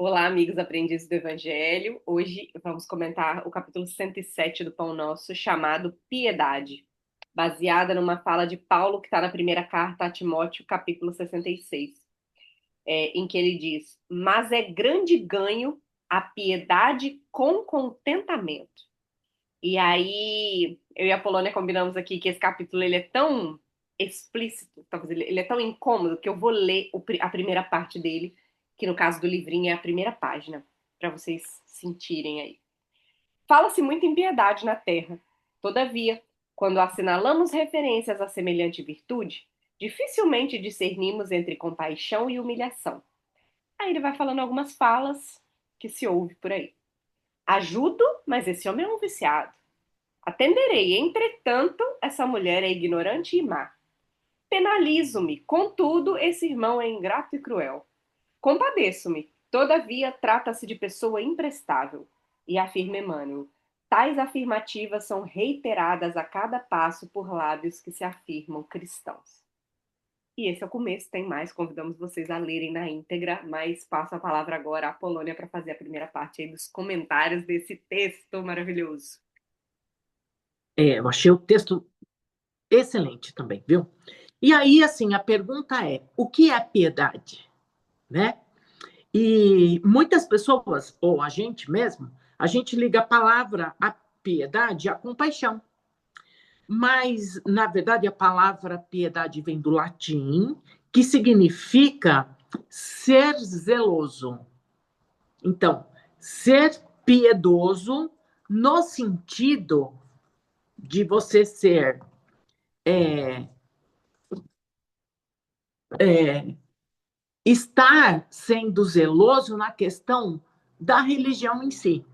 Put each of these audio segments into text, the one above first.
Olá, amigos aprendizes do Evangelho. Hoje vamos comentar o capítulo 107 do Pão Nosso, chamado Piedade, baseada numa fala de Paulo que está na primeira carta a Timóteo, capítulo 66, em que ele diz: Mas é grande ganho a piedade com contentamento. E aí, eu e a Polônia combinamos aqui que esse capítulo ele é tão explícito, talvez ele é tão incômodo, que eu vou ler a primeira parte dele, que no caso do livrinho é a primeira página, para vocês sentirem aí. Fala-se muito em piedade na terra. Todavia, quando assinalamos referências a semelhante virtude, dificilmente discernimos entre compaixão e humilhação. Aí ele vai falando algumas falas que se ouve por aí. Ajudo, mas esse homem é um viciado. Atenderei, entretanto, essa mulher é ignorante e má. Penalizo-me, contudo, esse irmão é ingrato e cruel. Compadeço-me, todavia trata-se de pessoa imprestável. E afirma Emmanuel, tais afirmativas são reiteradas a cada passo por lábios que se afirmam cristãos. E esse é o começo, tem mais, convidamos vocês a lerem na íntegra, mas passo a palavra agora à Polônia para fazer a primeira parte aí dos comentários desse texto maravilhoso. Eu achei o texto excelente também, viu? E aí, assim, a pergunta é: o que é piedade, né? E muitas pessoas, ou a gente mesmo, a gente liga a palavra a piedade à compaixão. Mas, na verdade, a palavra piedade vem do latim, que significa ser zeloso. Então, ser piedoso no sentido de você ser estar sendo zeloso na questão da religião em si.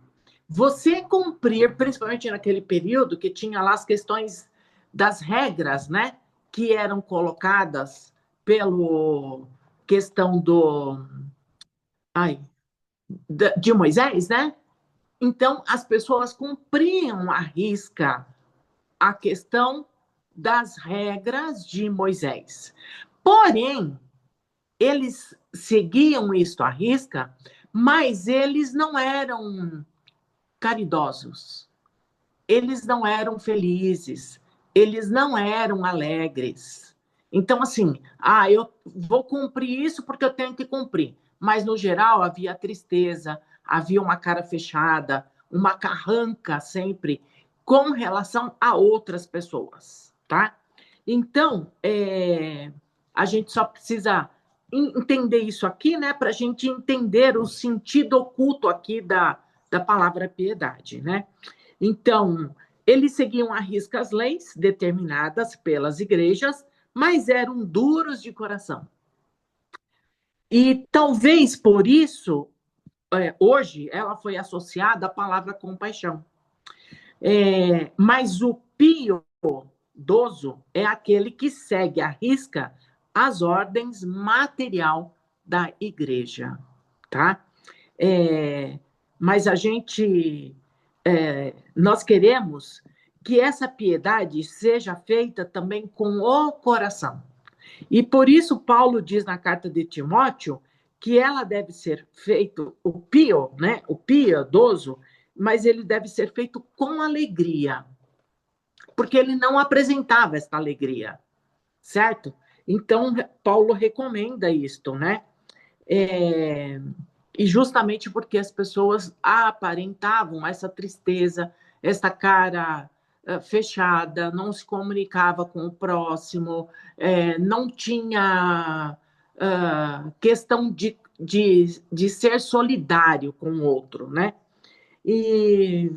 Você cumprir, principalmente naquele período que tinha lá as questões das regras, né, que eram colocadas pelo questão do ai, de Moisés, né? Então as pessoas cumpriam à risca a questão das regras de Moisés. Porém, eles seguiam isso à risca, mas eles não eram caridosos, eles não eram felizes, eles não eram alegres. Então, assim, eu vou cumprir isso porque eu tenho que cumprir. Mas, no geral, havia tristeza, havia uma cara fechada, uma carranca sempre com relação a outras pessoas, tá? Então, a gente só precisa entender isso aqui, né, para a gente entender o sentido oculto aqui da palavra piedade, né? Então, eles seguiam à risca as leis determinadas pelas igrejas, mas eram duros de coração. E talvez por isso, hoje, ela foi associada à palavra compaixão. Mas o piedoso é aquele que segue à risca as ordens material da igreja, tá? É, mas nós queremos que essa piedade seja feita também com o coração. E por isso Paulo diz na carta de Timóteo que ela deve ser feito o pio, né? O piedoso, mas ele deve ser feito com alegria, porque ele não apresentava esta alegria, certo? Então Paulo recomenda isto, né? É, e justamente porque as pessoas aparentavam essa tristeza, essa cara fechada, não se comunicava com o próximo, não tinha questão de ser solidário com o outro, né? E,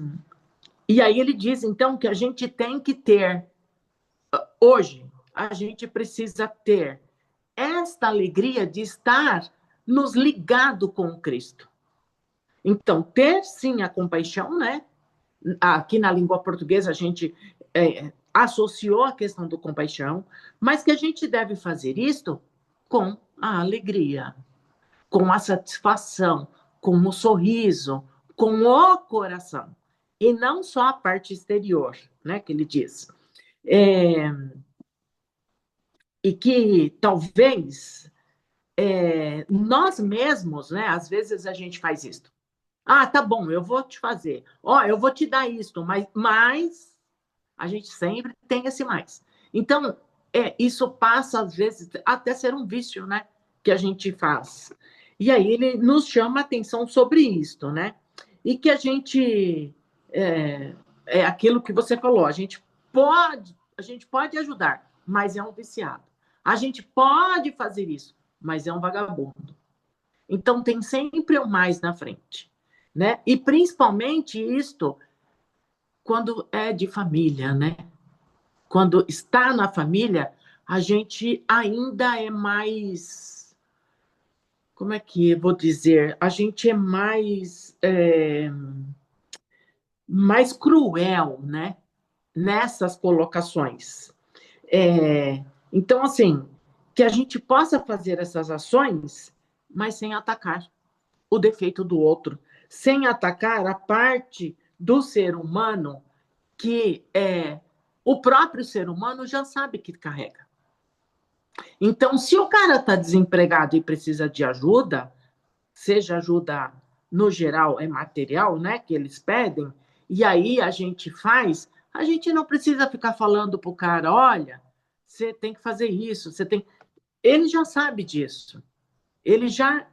e aí ele diz, então, que a gente tem que ter, hoje, a gente precisa ter esta alegria de estar nos ligado com Cristo. Então, ter sim a compaixão, né? Aqui na língua portuguesa a gente associou a questão do compaixão, mas que a gente deve fazer isto com a alegria, com a satisfação, com o sorriso, com o coração, e não só a parte exterior, né? Que ele diz. É, e que talvez nós mesmos, né? Às vezes a gente faz isso. Ah, tá bom, eu vou te fazer. Ó, eu vou te dar isso, mas a gente sempre tem esse mais. Então, isso passa, às vezes, até ser um vício, né? Que a gente faz. E aí ele nos chama a atenção sobre isso, né? E que a gente é aquilo que você falou, a gente pode ajudar, mas é um viciado. A gente pode fazer isso, mas é um vagabundo. Então tem sempre o mais na frente, né? E principalmente isto quando é de família, né? Quando está na família, a gente ainda é mais, como é que eu vou dizer? A gente é mais cruel, né? Nessas colocações. Então, assim, que a gente possa fazer essas ações, mas sem atacar o defeito do outro, sem atacar a parte do ser humano que o próprio ser humano já sabe que carrega. Então, se o cara está desempregado e precisa de ajuda, seja ajuda no geral, é material, né, que eles pedem, e aí a gente faz, a gente não precisa ficar falando para o cara, olha, você tem que fazer isso, você tem. Ele já sabe disso. Ele já.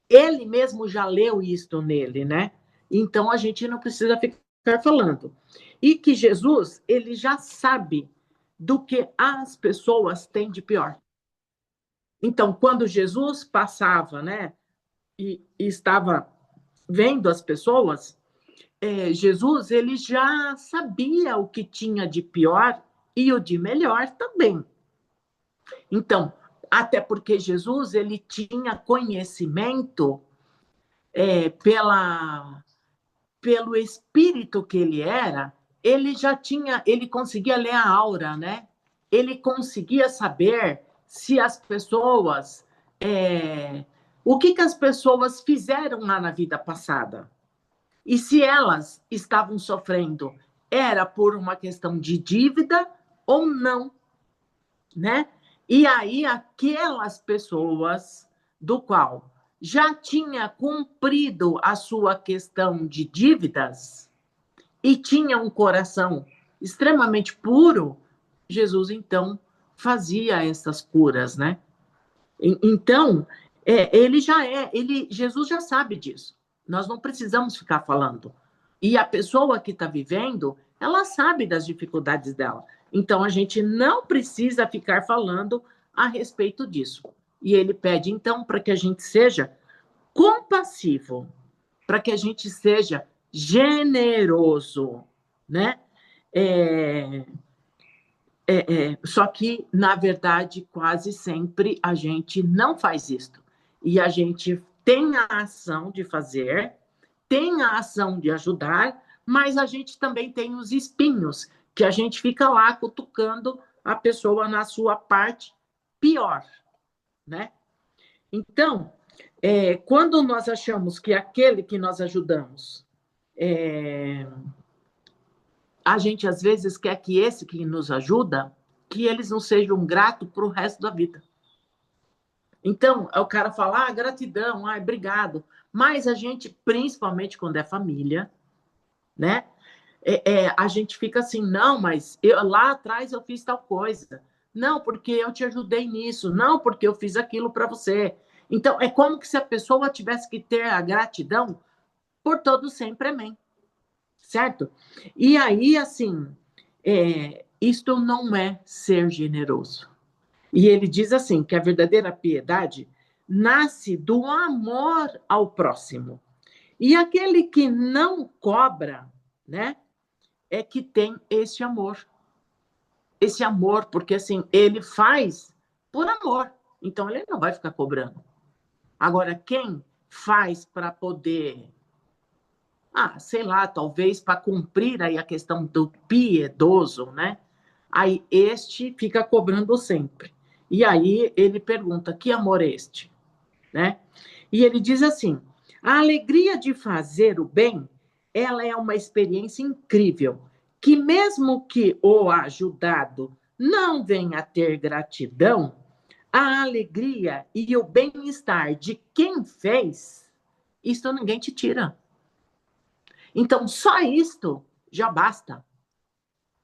Ele mesmo já leu isto nele, né? Então a gente não precisa ficar falando. E que Jesus, ele já sabe do que as pessoas têm de pior. Então, quando Jesus passava, né, e estava vendo as pessoas, Jesus, ele já sabia o que tinha de pior e o de melhor também. Então, até porque Jesus, ele tinha conhecimento pelo espírito que ele era, ele já tinha, ele conseguia ler a aura, né? Ele conseguia saber se as pessoas, o que as pessoas fizeram lá na vida passada. E se elas estavam sofrendo, era por uma questão de dívida ou não, né? E aí aquelas pessoas do qual já tinha cumprido a sua questão de dívidas e tinha um coração extremamente puro, Jesus então fazia essas curas, né? Então, Jesus já sabe disso. Nós não precisamos ficar falando. E a pessoa que está vivendo, ela sabe das dificuldades dela. Então, a gente não precisa ficar falando a respeito disso. E ele pede, então, para que a gente seja compassivo, para que a gente seja generoso, né? Só que, na verdade, quase sempre a gente não faz isso. E a gente tem a ação de fazer, tem a ação de ajudar, mas a gente também tem os espinhos, que a gente fica lá cutucando a pessoa na sua parte pior, né? Então, quando nós achamos que aquele que nós ajudamos, a gente às vezes quer que esse que nos ajuda, que eles não sejam gratos para o resto da vida. Então, o cara fala, gratidão, obrigado. Mas a gente, principalmente quando é família, né? A gente fica assim, não, mas lá atrás eu fiz tal coisa. Não, porque eu te ajudei nisso. Não, porque eu fiz aquilo para você. Então, é como que se a pessoa tivesse que ter a gratidão por todo sempre, amém. Certo? E aí, assim, isto não é ser generoso. E ele diz assim, que a verdadeira piedade nasce do amor ao próximo. E aquele que não cobra, né, é que tem esse amor. Esse amor, porque assim, ele faz por amor. Então, ele não vai ficar cobrando. Agora, quem faz para poder, sei lá, talvez para cumprir aí a questão do piedoso, né? Aí este fica cobrando sempre. E aí ele pergunta, que amor é este? Né? E ele diz assim, a alegria de fazer o bem, ela é uma experiência incrível, que mesmo que o ajudado não venha a ter gratidão, a alegria e o bem-estar de quem fez, isso ninguém te tira. Então, só isto já basta.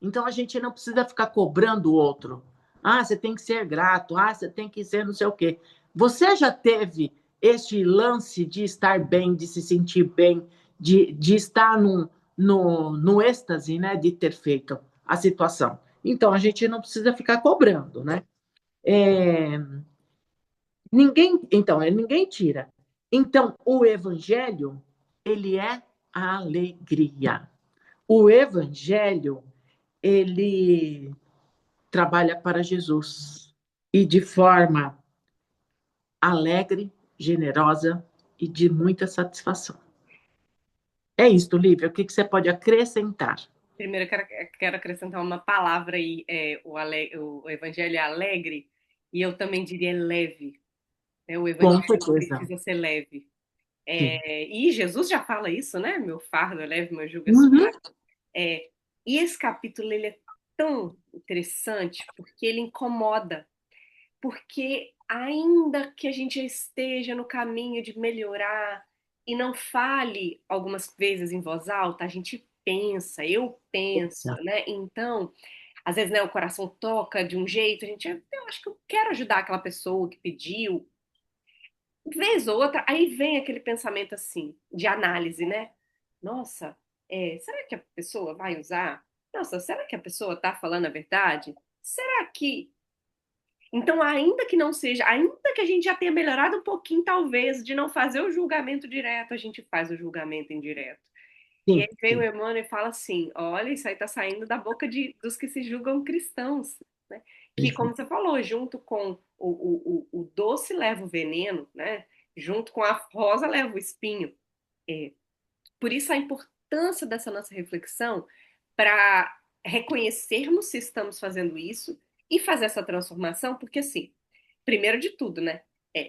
Então, a gente não precisa ficar cobrando o outro. Ah, você tem que ser grato. Ah, você tem que ser não sei o quê. Você já teve este lance de estar bem, de se sentir bem, de estar no êxtase, né? De ter feito a situação. Então, a gente não precisa ficar cobrando, né? É, ninguém tira. Então, o evangelho, ele é a alegria. O evangelho, ele trabalha para Jesus e de forma alegre, generosa e de muita satisfação. É isso, Lívia. O que você pode acrescentar? Primeiro, quero acrescentar uma palavra aí, o evangelho é alegre, e eu também diria leve, né? O Com evangelho certeza. precisa ser leve. Sim. E Jesus já fala isso, né? Meu fardo é leve, meu jugo é Uhum. suave. É, e esse capítulo, ele é tão interessante, porque ele incomoda, porque ainda que a gente esteja no caminho de melhorar e não fale algumas vezes em voz alta, a gente pensa, eu penso, né? Então, às vezes, né, o coração toca de um jeito, a gente, eu acho que eu quero ajudar aquela pessoa que pediu. Vez ou outra, aí vem aquele pensamento assim, de análise, né? Nossa, será que a pessoa vai usar? Nossa, será que a pessoa tá falando a verdade? Será que então, ainda que não seja, ainda que a gente já tenha melhorado um pouquinho, talvez, de não fazer o julgamento direto, a gente faz o julgamento indireto. E aí Sim, vem o sim. Emmanuel e fala assim: olha, isso aí está saindo da boca dos que se julgam cristãos, né? Que, como você falou, junto com o doce leva o veneno, né? Junto com a rosa leva o espinho. É, por isso a importância dessa nossa reflexão para reconhecermos se estamos fazendo isso e fazer essa transformação, porque assim, primeiro de tudo, né?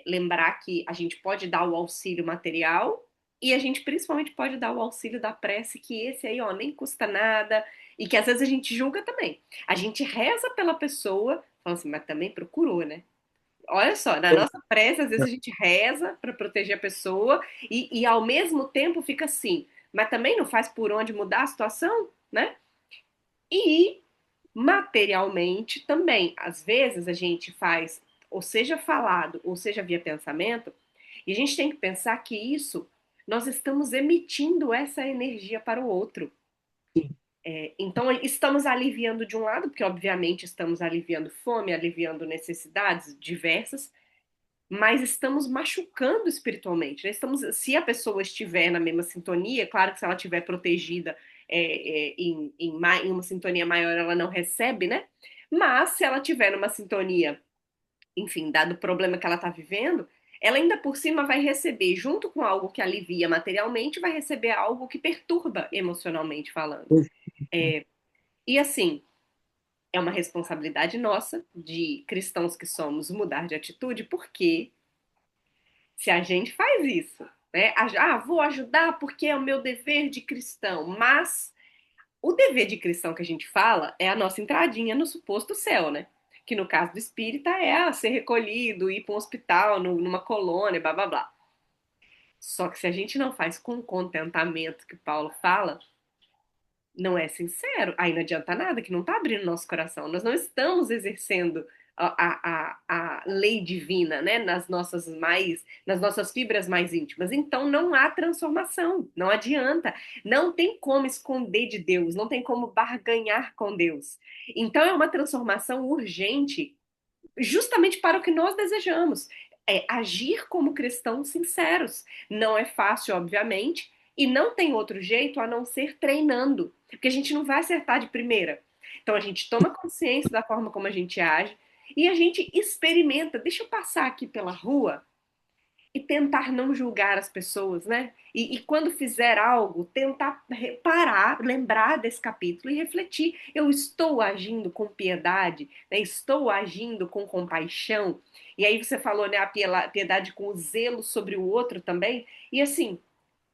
Lembrar que a gente pode dar o auxílio material e a gente principalmente pode dar o auxílio da prece, que esse aí, ó, nem custa nada e que às vezes a gente julga também. A gente reza pela pessoa, falando assim, mas também procurou, né? Olha só, na nossa prece, às vezes a gente reza para proteger a pessoa e ao mesmo tempo fica assim, mas também não faz por onde mudar a situação, né? E materialmente também, às vezes a gente faz, ou seja falado, ou seja via pensamento, e a gente tem que pensar que isso, nós estamos emitindo essa energia para o outro. Sim. Então, estamos aliviando de um lado, porque obviamente estamos aliviando fome, aliviando necessidades diversas, mas estamos machucando espiritualmente, né? Se a pessoa estiver na mesma sintonia, claro que se ela estiver protegida em uma sintonia maior, ela não recebe, né? Mas se ela estiver numa sintonia, enfim, dado o problema que ela está vivendo, ela ainda por cima vai receber, junto com algo que alivia materialmente, vai receber algo que perturba emocionalmente falando. E assim, é uma responsabilidade nossa, de cristãos que somos, mudar de atitude, porque se a gente faz isso, né? Vou ajudar porque é o meu dever de cristão, mas o dever de cristão que a gente fala é a nossa entradinha no suposto céu, né? Que no caso do espírita é ser recolhido, ir para um hospital, numa colônia, blá blá blá. Só que se a gente não faz com o contentamento que Paulo fala, não é sincero, aí não adianta nada, que não está abrindo nosso coração. Nós não estamos exercendo a lei divina, né, nas nossas fibras mais íntimas. Então não há transformação, não adianta. Não tem como esconder de Deus, não tem como barganhar com Deus. Então é uma transformação urgente, justamente para o que nós desejamos. É agir como cristãos sinceros. Não é fácil, obviamente, e não tem outro jeito a não ser treinando, porque a gente não vai acertar de primeira. Então a gente toma consciência da forma como a gente age e a gente experimenta. Deixa eu passar aqui pela rua e tentar não julgar as pessoas, né? E quando fizer algo, tentar parar, lembrar desse capítulo e refletir. Eu estou agindo com piedade, né? Estou agindo com compaixão. E aí você falou, né, a piedade com o zelo sobre o outro também. E assim,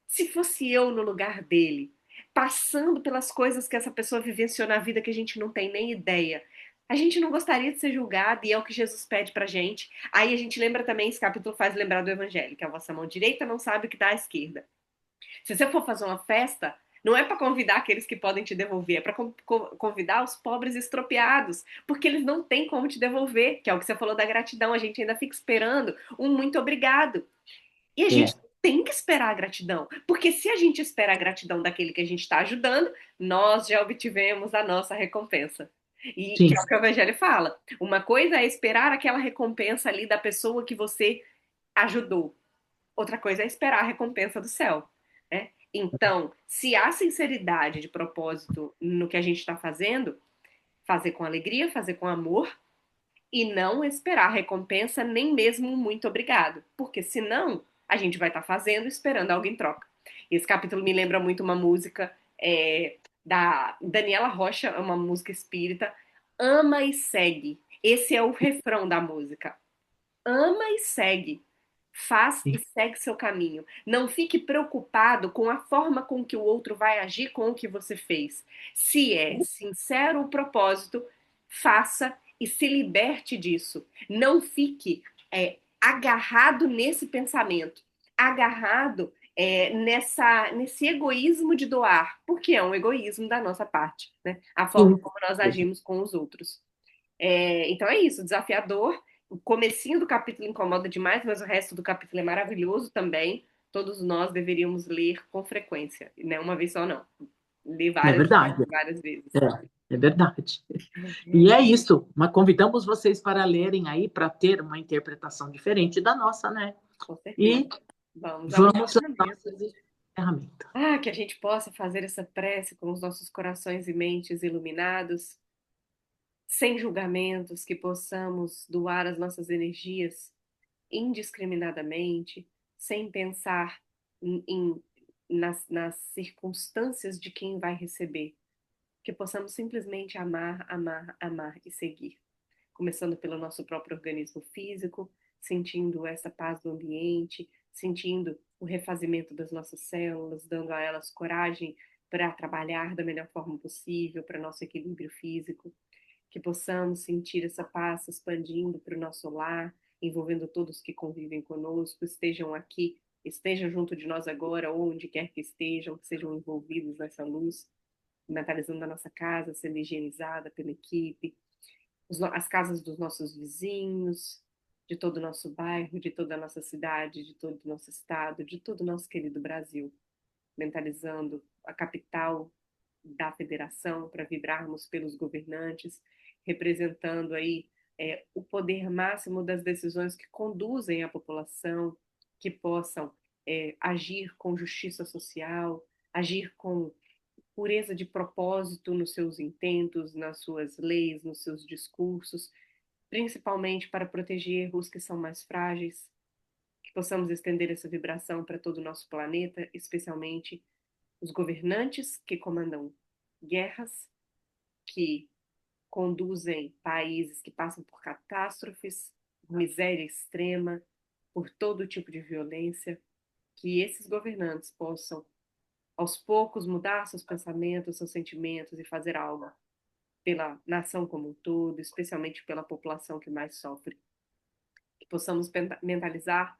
se fosse eu no lugar dele, passando pelas coisas que essa pessoa vivenciou na vida que a gente não tem nem ideia, A gente não gostaria de ser julgado e é o que Jesus pede pra gente. Aí a gente lembra também, esse capítulo faz lembrar do Evangelho, que a vossa mão direita não sabe o que dá à esquerda. Se você for fazer uma festa, não é para convidar aqueles que podem te devolver, é para convidar os pobres estropiados, porque eles não têm como te devolver, que é o que você falou da gratidão. A gente ainda fica esperando um muito obrigado. E a gente É, tem que esperar a gratidão, porque se a gente espera a gratidão daquele que a gente está ajudando, nós já obtivemos a nossa recompensa. E que sim, é o que o Evangelho fala. Uma coisa é esperar aquela recompensa ali da pessoa que você ajudou. Outra coisa é esperar a recompensa do céu, né? Então, se há sinceridade de propósito no que a gente está fazendo, fazer com alegria, fazer com amor e não esperar recompensa, nem mesmo um muito obrigado, porque senão a gente vai estar fazendo esperando algo em troca. Esse capítulo me lembra muito uma música da Daniela Rocha, uma música espírita, Ama e Segue. Esse é o refrão da música. Ama e segue. Faz sim. e segue seu caminho. Não fique preocupado com a forma com que o outro vai agir com o que você fez. Se é sincero o propósito, faça e se liberte disso. Não fique agarrado nesse pensamento, agarrado nesse egoísmo de doar, porque é um egoísmo da nossa parte, né? A forma Sim. como nós agimos com os outros. Então é isso, desafiador. O comecinho do capítulo incomoda demais, mas o resto do capítulo é maravilhoso também. Todos nós deveríamos ler com frequência, não uma vez só não. Ler É várias, verdade. várias vezes. É verdade. E é isso. Mas convidamos vocês para lerem aí para ter uma interpretação diferente da nossa, né? Com certeza. E Vamos ao vamos às encerramento. nossas ferramentas. Que a gente possa fazer essa prece com os nossos corações e mentes iluminados, sem julgamentos, que possamos doar as nossas energias indiscriminadamente, sem pensar nas circunstâncias de quem vai receber. Que possamos simplesmente amar, amar, amar e seguir. Começando pelo nosso próprio organismo físico, sentindo essa paz do ambiente, sentindo o refazimento das nossas células, dando a elas coragem para trabalhar da melhor forma possível para nosso equilíbrio físico, que possamos sentir essa paz se expandindo para o nosso lar, envolvendo todos que convivem conosco, estejam aqui, estejam junto de nós agora, onde quer que estejam, que sejam envolvidos nessa luz, mentalizando a nossa casa, sendo higienizada pela equipe, as casas dos nossos vizinhos, de todo o nosso bairro, de toda a nossa cidade, de todo o nosso estado, de todo o nosso querido Brasil, mentalizando a capital da federação para vibrarmos pelos governantes, representando aí o poder máximo das decisões que conduzem a população, que possam agir com justiça social, agir com pureza de propósito nos seus intentos, nas suas leis, nos seus discursos, principalmente para proteger os que são mais frágeis, que possamos estender essa vibração para todo o nosso planeta, especialmente os governantes que comandam guerras, que conduzem países que passam por catástrofes, miséria extrema, por todo tipo de violência, que esses governantes possam, aos poucos, mudar seus pensamentos, seus sentimentos e fazer algo pela nação como um todo, especialmente pela população que mais sofre. Que possamos mentalizar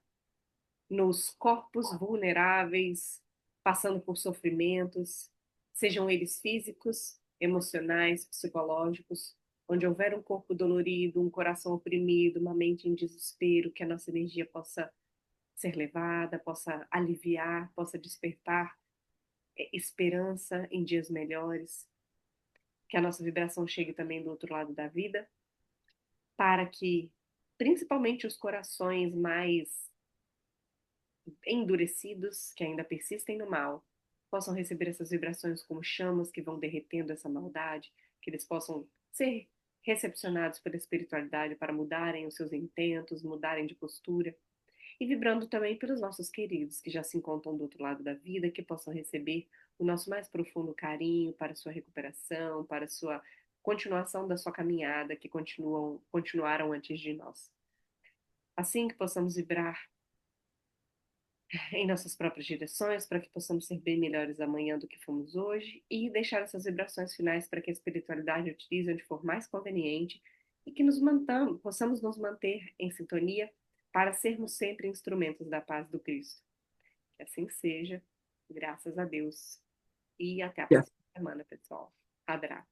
nos corpos vulneráveis, passando por sofrimentos, sejam eles físicos, emocionais, psicológicos, onde houver um corpo dolorido, um coração oprimido, uma mente em desespero, que a nossa energia possa ser levada, possa aliviar, possa despertar esperança em dias melhores, que a nossa vibração chegue também do outro lado da vida, para que principalmente os corações mais endurecidos, que ainda persistem no mal, possam receber essas vibrações como chamas que vão derretendo essa maldade, que eles possam ser recepcionados pela espiritualidade para mudarem os seus intentos, mudarem de postura, e vibrando também pelos nossos queridos que já se encontram do outro lado da vida, que possam receber o nosso mais profundo carinho para a sua recuperação, para a sua continuação da sua caminhada, que continuaram antes de nós. Assim que possamos vibrar em nossas próprias direções, para que possamos ser bem melhores amanhã do que fomos hoje, e deixar essas vibrações finais para que a espiritualidade utilize onde for mais conveniente e que possamos nos manter em sintonia para sermos sempre instrumentos da paz do Cristo. Que assim seja, graças a Deus. E até a próxima semana, pessoal. Adra.